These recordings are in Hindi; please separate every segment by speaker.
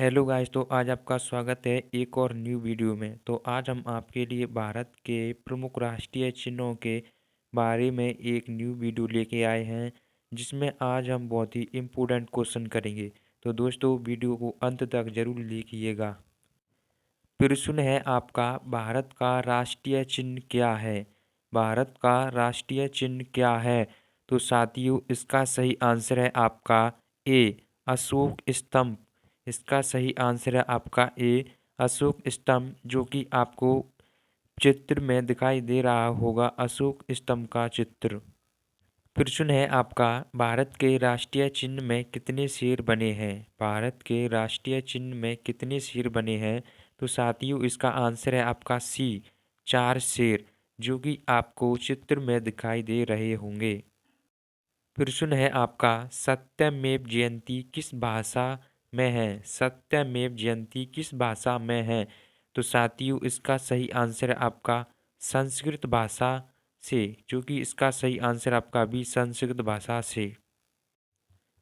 Speaker 1: Hello guys. तो आज आपका स्वागत है एक और न्यू वीडियो में। तो आज हम आपके लिए भारत के प्रमुख राष्ट्रीय चिन्हों के बारे में एक न्यू वीडियो लेके आए हैं, जिसमें आज हम बहुत ही इम्पोर्टेंट क्वेश्चन करेंगे। तो दोस्तों, वीडियो को अंत तक जरूर देखिएगा। प्रश्न है आपका, भारत का राष्ट्रीय चिन्ह क्या है? भारत का राष्ट्रीय चिन्ह क्या है? तो साथियों, इसका सही आंसर है आपका ए, अशोक स्तंभ। इसका सही आंसर है आपका ए, अशोक स्तंभ, जो कि आपको चित्र में दिखाई दे रहा होगा, अशोक स्तंभ का चित्र। प्रश्न है आपका, भारत के राष्ट्रीय चिन्ह में कितने शेर बने हैं? भारत के राष्ट्रीय चिन्ह में कितने शेर बने हैं? तो साथियों, इसका आंसर है आपका सी, 4 शेर, जो कि आपको चित्र में दिखाई दे रहे होंगे। प्रश्न है आपका, सत्यमेव जयंती किस भाषा में है? सत्यमेव जयंती किस भाषा में है? तो साथियों, इसका सही आंसर है आपका संस्कृत भाषा से, जो कि इसका सही आंसर आपका भी संस्कृत भाषा से।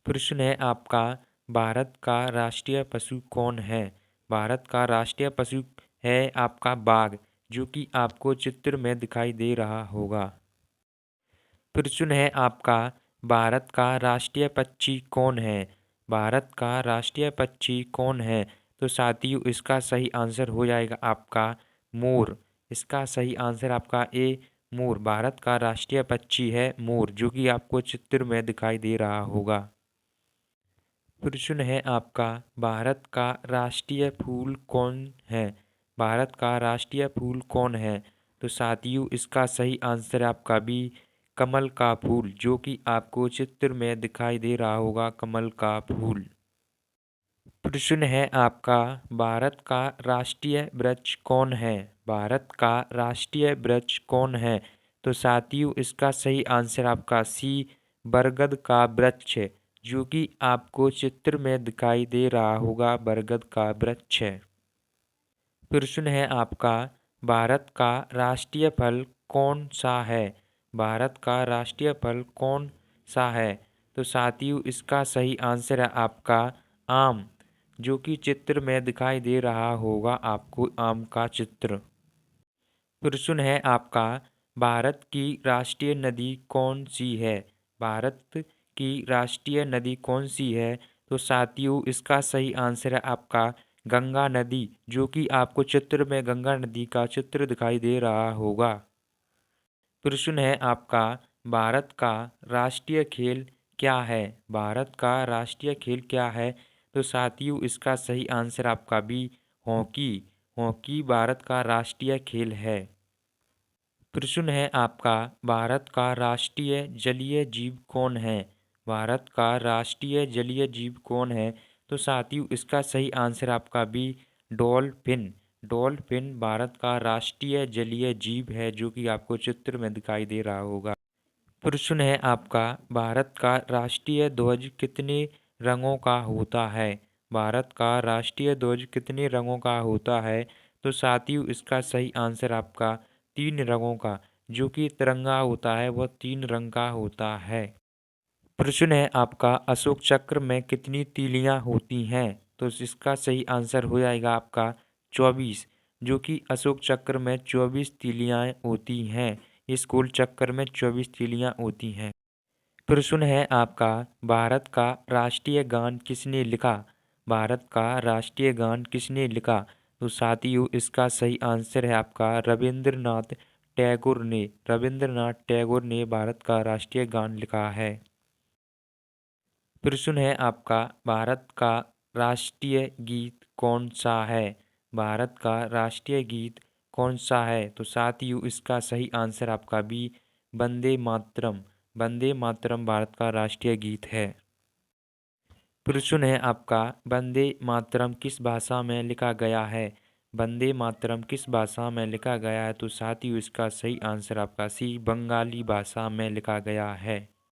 Speaker 1: प्रश्न है आपका, भारत का राष्ट्रीय पशु कौन है? भारत का राष्ट्रीय पशु है आपका बाघ, जो कि आपको चित्र में दिखाई दे रहा होगा। प्रश्न है आपका, भारत का राष्ट्रीय पक्षी कौन है? भारत का राष्ट्रीय पक्षी कौन है? तो साथियों, इसका सही आंसर हो जाएगा आपका मोर। इसका सही आंसर आपका ए, मोर। भारत का राष्ट्रीय पक्षी है मोर, जो कि आपको चित्र में दिखाई दे रहा होगा। प्रश्न है आपका, भारत का राष्ट्रीय फूल कौन है? भारत का राष्ट्रीय फूल कौन है? तो साथियों, इसका सही आंसर है आपका बी, कमल का फूल, जो कि आपको चित्र में दिखाई दे रहा होगा, कमल का फूल। प्रश्न है आपका, भारत का राष्ट्रीय वृक्ष कौन है? भारत का राष्ट्रीय वृक्ष कौन है? तो साथियों, इसका सही आंसर आपका सी, बरगद का वृक्ष है, जो कि आपको चित्र में दिखाई दे रहा होगा, बरगद का वृक्ष है। प्रश्न है आपका, भारत का राष्ट्रीय फल कौन सा है? भारत का राष्ट्रीय फल कौन सा है? तो साथियों, इसका सही आंसर है आपका आम, जो कि चित्र में दिखाई दे रहा होगा आपको, आम का चित्र। प्रश्न है आपका, भारत की राष्ट्रीय नदी कौन सी है? भारत की राष्ट्रीय नदी कौन सी है? तो साथियों, इसका सही आंसर है आपका गंगा नदी, जो कि आपको चित्र में गंगा नदी का चित्र दिखाई दे रहा होगा। प्रश्न है आपका, भारत का राष्ट्रीय खेल क्या है? भारत का राष्ट्रीय खेल क्या है? तो साथियों, इसका सही आंसर आपका बी, हॉकी। हॉकी भारत का राष्ट्रीय खेल है। प्रश्न है आपका, भारत का राष्ट्रीय जलीय जीव कौन है? भारत का राष्ट्रीय जलीय जीव कौन है? तो साथियों, इसका सही आंसर आपका बी, डॉल्फिन। डॉल्फिन भारत का राष्ट्रीय जलीय जीव है, जो कि आपको चित्र में दिखाई दे रहा होगा। प्रश्न है आपका, भारत का राष्ट्रीय ध्वज कितने रंगों का होता है? भारत का राष्ट्रीय ध्वज कितने रंगों का होता है? तो साथियों, इसका सही आंसर आपका 3 रंगों का, जो कि तिरंगा होता है, वह 3 रंग का होता है। प्रश्न है आपका, अशोक चक्र में कितनी तीलियां होती हैं? तो इसका सही आंसर हो जाएगा आपका 24, जो कि अशोक चक्र में 24 तीलियां होती हैं। इस गोल चक्कर में 24 तीलियां होती हैं। प्रश्न है आपका, भारत का राष्ट्रीय गान किसने लिखा? भारत का राष्ट्रीय गान किसने लिखा? तो साथियों, इसका सही आंसर है आपका रविंद्रनाथ टैगोर ने। रविंद्रनाथ टैगोर ने भारत का राष्ट्रीय गान लिखा है। प्रश्न है आपका, भारत का राष्ट्रीय गीत कौन सा है? भारत का राष्ट्रीय गीत कौन सा है? तो साथियों, इसका सही आंसर आपका बी, वंदे मातरम। वंदे मातरम भारत का राष्ट्रीय गीत है। प्रश्न है आपका, वंदे मातरम किस भाषा में लिखा गया है? वंदे मातरम किस भाषा में लिखा गया है? तो साथियों, इसका सही आंसर आपका सी, बंगाली भाषा में लिखा गया है।